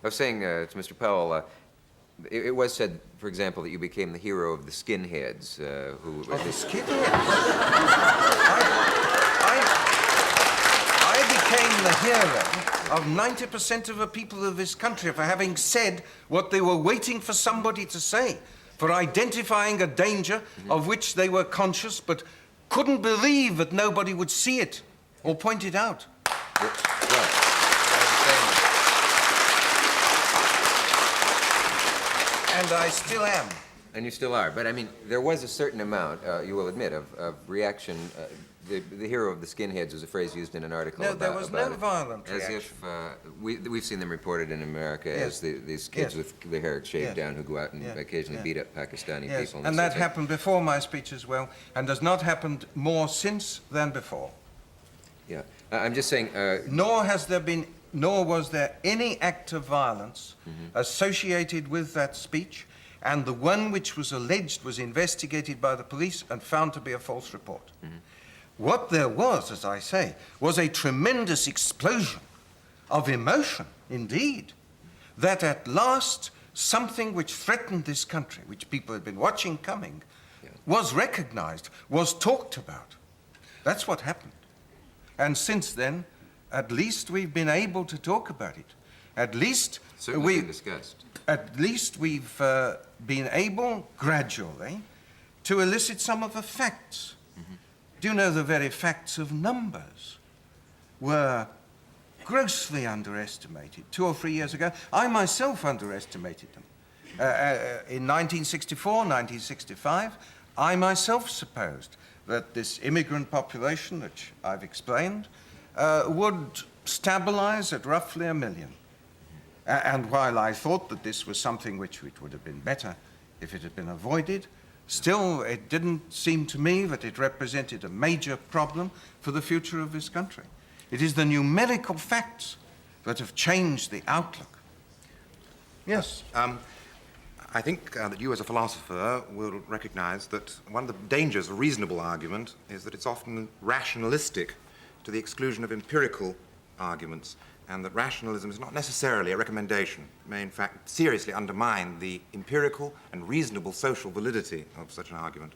I was saying to Mr. Powell, it was said, for example, that you became the hero of the skinheads who... Of the skinheads? I became the hero of 90% of the people of this country for having said what they were waiting for somebody to say, for identifying a danger of which they were conscious but couldn't believe that nobody would see it or point it out. Well, and I still am. And you still are. But, I mean, there was a certain amount, you will admit, of reaction. The hero of the skinheads was a phrase used in an article No, there was no violent reaction. As if, we've seen them reported in America as these kids with their hair shaved down who go out and occasionally beat up Pakistani people. And that happened before my speech as well, and has not happened more since than before. Yeah. I'm just saying... Nor was there any act of violence associated with that speech, and the one which was alleged was investigated by the police and found to be a false report. What there was, as I say, was a tremendous explosion of emotion, indeed, that at last something which threatened this country, which people had been watching coming, was recognized, was talked about. That's what happened. And since then, at least we've been able to talk about it. At least we've discussed. At least we've been able, gradually, to elicit some of the facts. Do you know the very facts of numbers were grossly underestimated 2 or 3 years ago? I myself underestimated them. In 1964, 1965, I myself supposed that this immigrant population, which I've explained, would stabilize at roughly 1 million. And while I thought that this was something which would have been better if it had been avoided, still it didn't seem to me that it represented a major problem for the future of this country. It is the numerical facts that have changed the outlook. Yes. I think that you as a philosopher will recognize that one of the dangers of a reasonable argument is that it's often rationalistic to the exclusion of empirical arguments, and that rationalism is not necessarily a recommendation. It may, in fact, seriously undermine the empirical and reasonable social validity of such an argument.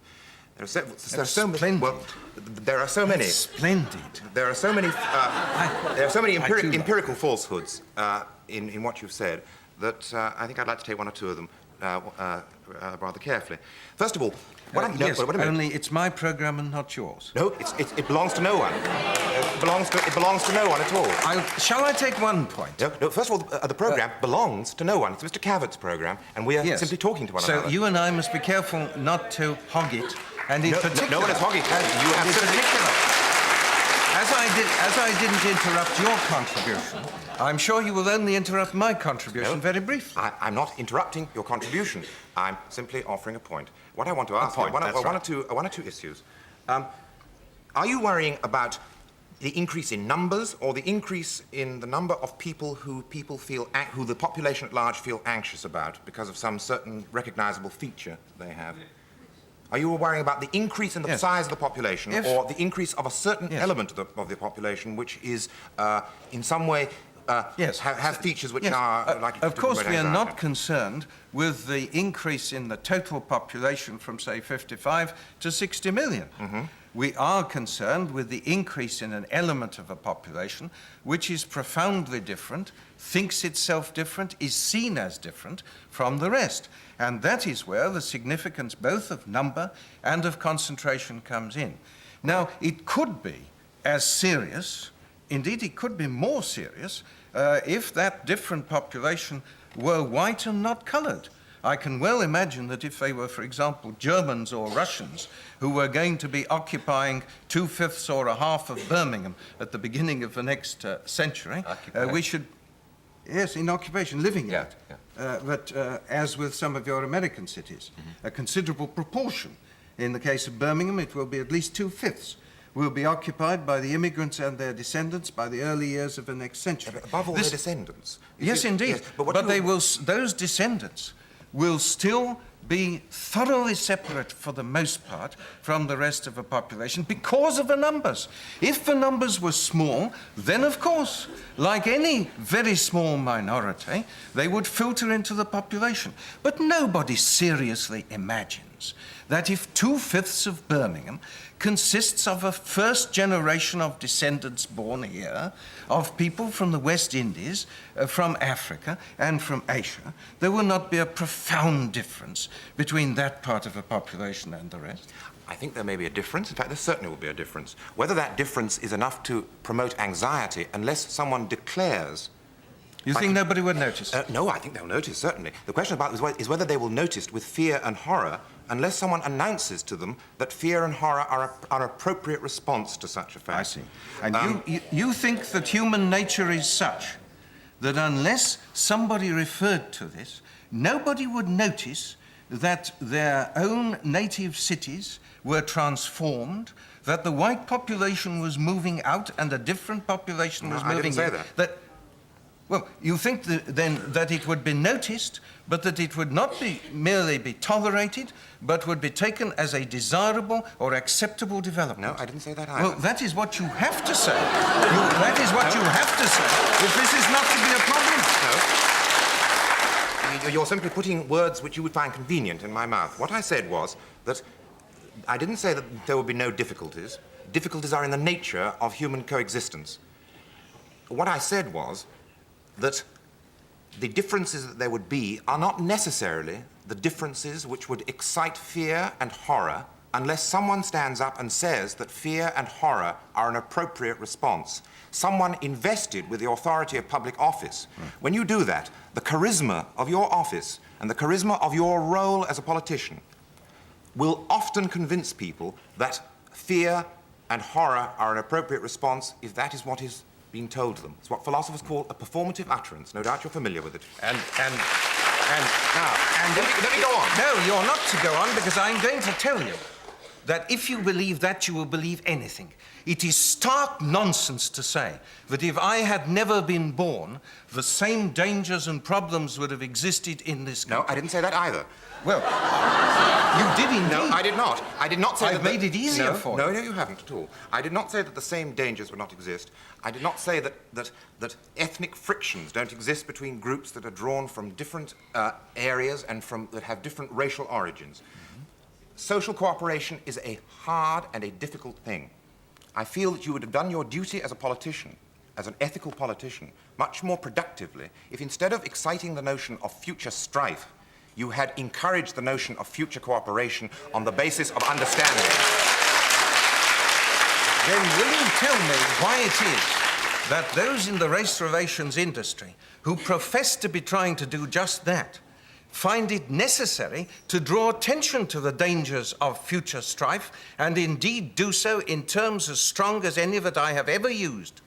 There are so many. Well, there are so many. Splendid. There are so many. There are so many empirical falsehoods in what you've said that I think I'd like to take one or two of them rather carefully. First of all, only it's my program and not yours. No, it belongs to no one. It belongs to no one at all. Shall I take one point? No, first of all, the program belongs to no one. It's Mr. Cavett's program, and we are simply talking to one another. So you and I must be careful not to hog it, and in particular... No one is hogging. You have particular. As I didn't interrupt your contribution, I'm sure you will only interrupt my contribution very briefly. I'm not interrupting your contribution. I'm simply offering a point. What I want to ask you, one or two issues. Are you worrying about the increase in numbers or the increase in the number of people who the population at large feel anxious about because of some certain recognizable feature they have? Are you worrying about the increase in the size of the population or the increase of a certain element of the population which is in some way have features which are likely to... Of course, we are not concerned with the increase in the total population from, say, 55 to 60 million. We are concerned with the increase in an element of a population which is profoundly different, thinks itself different, is seen as different from the rest. And that is where the significance both of number and of concentration comes in. Now, it could be as serious, indeed it could be more serious, if that different population were white and not colored. I can well imagine that if they were, for example, Germans or Russians who were going to be occupying 2/5 or a half of Birmingham at the beginning of the next century, we should... Yes, in occupation, living in it. But as with some of your American cities, a considerable proportion. In the case of Birmingham, it will be at least 2/5 will be occupied by the immigrants and their descendants by the early years of the next century. Above all, their descendants. Yes, indeed. Yes, but those descendants will still be thoroughly separate for the most part from the rest of the population because of the numbers. If the numbers were small, then of course, like any very small minority, they would filter into the population. But nobody seriously imagines that if 2/5 of Birmingham consists of a first generation of descendants born here, of people from the West Indies, from Africa, and from Asia, there will not be a profound difference between that part of the population and the rest. I think there may be a difference. In fact, there certainly will be a difference. Whether that difference is enough to promote anxiety, unless someone declares... You think nobody would notice? No, I think they'll notice, certainly. The question about is whether they will notice with fear and horror unless someone announces to them that fear and horror are an appropriate response to such a fact. I see. And you think that human nature is such that unless somebody referred to this, nobody would notice that their own native cities were transformed, that the white population was moving out and a different population was moving in? I didn't say that. Well, you think then that it would be noticed, but that it would not merely be tolerated, but would be taken as a desirable or acceptable development? No, I didn't say that either. Well, that is what you have to say. That is what you have to say, if this is not to be a problem. No. You're simply putting words which you would find convenient in my mouth. What I said was that I didn't say that there would be no difficulties. Difficulties are in the nature of human coexistence. What I said was that the differences that there would be are not necessarily the differences which would excite fear and horror unless someone stands up and says that fear and horror are an appropriate response. Someone invested with the authority of public office. When you do that, the charisma of your office and the charisma of your role as a politician will often convince people that fear and horror are an appropriate response if that is what is being told to them. It's what philosophers call a performative utterance. No doubt you're familiar with it. And let me go on. No, you're not to go on, because I'm going to tell you that if you believe that, you will believe anything. It is stark nonsense to say that if I had never been born, the same dangers and problems would have existed in this country. No, I didn't say that either. Well, you did indeed. No, I did not. I did not say I've made it easier for you. No, you haven't at all. I did not say that the same dangers would not exist. I did not say that ethnic frictions don't exist between groups that are drawn from different areas and that have different racial origins. Social cooperation is a hard and a difficult thing. I feel that you would have done your duty as a politician, as an ethical politician, much more productively if instead of exciting the notion of future strife, you had encouraged the notion of future cooperation on the basis of understanding. Then will you tell me why it is that those in the race relations industry who profess to be trying to do just that find it necessary to draw attention to the dangers of future strife, and indeed do so in terms as strong as any that I have ever used?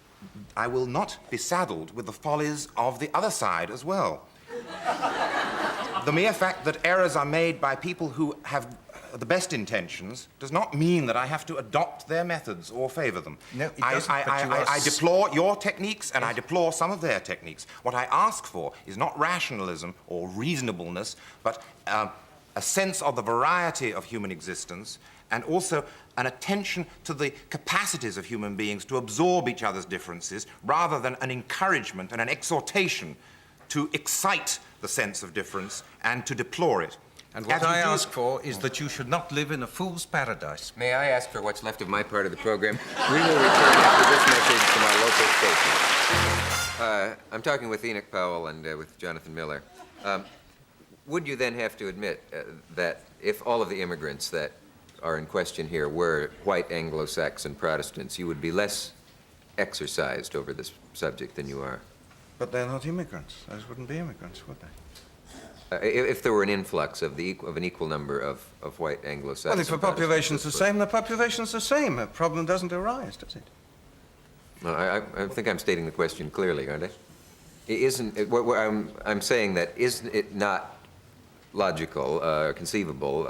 I will not be saddled with the follies of the other side as well. The mere fact that errors are made by people who have the best intentions does not mean that I have to adopt their methods or favor them. No, it doesn't, I deplore your techniques and I deplore some of their techniques. What I ask for is not rationalism or reasonableness, but a sense of the variety of human existence and also an attention to the capacities of human beings to absorb each other's differences rather than an encouragement and an exhortation to excite the sense of difference and to deplore it. And what I ask for is that you should not live in a fool's paradise. May I ask for what's left of my part of the program? We will return after this message from our local station. I'm talking with Enoch Powell and with Jonathan Miller. Would you then have to admit that if all of the immigrants that are in question here were white Anglo-Saxon Protestants, you would be less exercised over this subject than you are? But they're not immigrants. Those wouldn't be immigrants, would they? If there were an influx of an equal number of white Anglo-Saxon Well, if the population's the same, the population's the same. A problem doesn't arise, does it? Well, I think I'm stating the question clearly, aren't I? I'm saying that isn't it not logical, conceivable,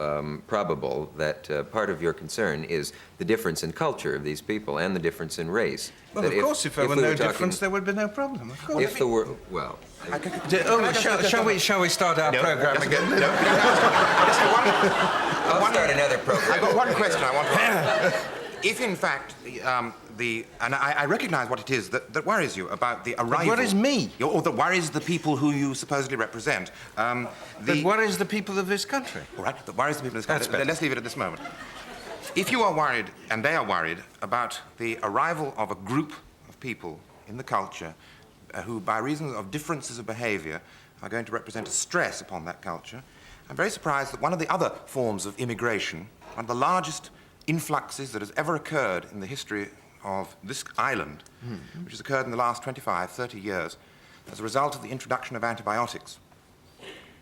probable that part of your concern is the difference in culture of these people and the difference in race. Well, That of course, if there were no difference, there would be no problem, of course. If there were, well... Shall we start our program again? I'll start another program. I've got one question I want to ask. If, in fact, and I recognize what it is that worries you about the arrival... That worries me. Or that worries the people who you supposedly represent. That worries the people of this country. All right, that worries the people of this country. That's Let's leave it at this moment. If you are worried, and they are worried, about the arrival of a group of people in the culture who, by reason of differences of behavior, are going to represent a stress upon that culture, I'm very surprised that one of the other forms of immigration, one of the largest influxes that has ever occurred in the history of this island, which has occurred in the last 25, 30 years, as a result of the introduction of antibiotics.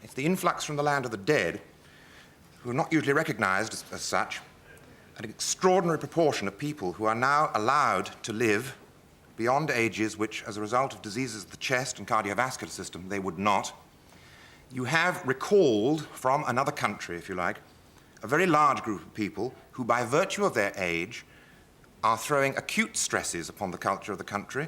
It's the influx from the land of the dead, who are not usually recognized as such, an extraordinary proportion of people who are now allowed to live beyond ages which, as a result of diseases of the chest and cardiovascular system, they would not. You have recalled from another country, if you like, a very large group of people who, by virtue of their age, are throwing acute stresses upon the culture of the country,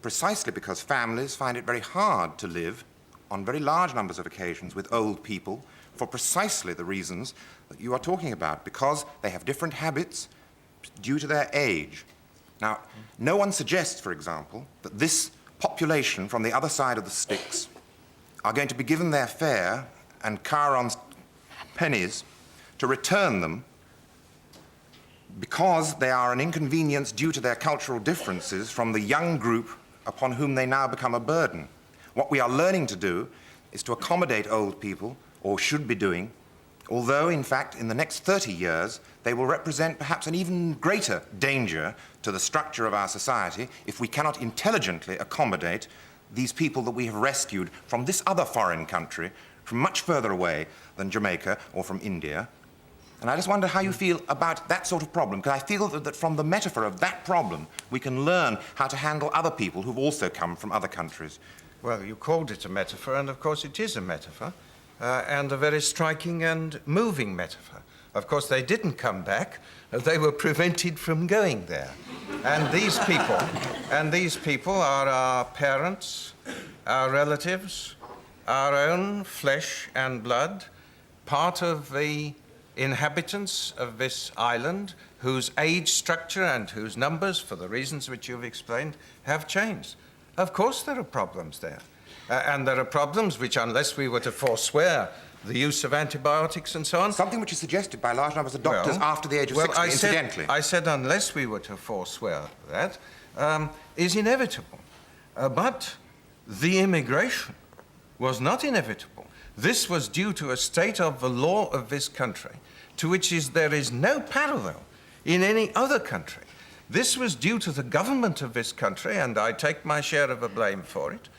precisely because families find it very hard to live on very large numbers of occasions with old people for precisely the reasons that you are talking about, because they have different habits due to their age. Now, no one suggests, for example, that this population from the other side of the sticks are going to be given their fare and Charon's pennies to return them because they are an inconvenience due to their cultural differences from the young group upon whom they now become a burden. What we are learning to do is to accommodate old people, or should be doing, although, in fact, in the next 30 years, they will represent perhaps an even greater danger to the structure of our society if we cannot intelligently accommodate these people that we have rescued from this other foreign country, from much further away than Jamaica or from India. And I just wonder how you feel about that sort of problem, because I feel that from the metaphor of that problem, we can learn how to handle other people who've also come from other countries. Well, you called it a metaphor, and of course it is a metaphor, and a very striking and moving metaphor. Of course, they didn't come back. They were prevented from going there. And these people are our parents, our relatives, our own flesh and blood, part of the inhabitants of this island whose age structure and whose numbers, for the reasons which you've explained, have changed. Of course there are problems there. And there are problems which, unless we were to forswear the use of antibiotics and so on... Something which is suggested by large numbers of doctors after the age of 60, incidentally. I said unless we were to forswear that, is inevitable. But the immigration was not inevitable. This was due to a state of the law of this country to which there is no parallel in any other country. This was due to the government of this country, and I take my share of the blame for it,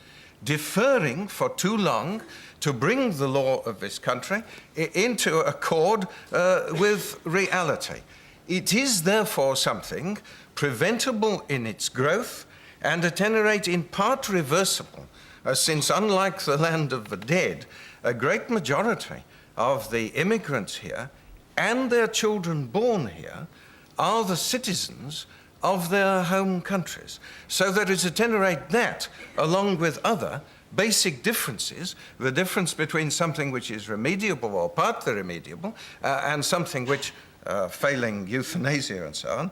deferring for too long to bring the law of this country into accord with reality. It is therefore something preventable in its growth and at any rate in part reversible, since unlike the land of the dead, a great majority of the immigrants here and their children born here are the citizens of their home countries. So there is at any rate that, along with other basic differences, the difference between something which is remediable or partly remediable and something which, failing euthanasia and so on,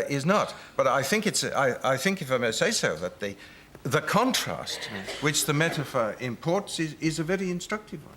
is not. But I think I think, if I may say so, that the contrast which the metaphor imports is a very instructive one.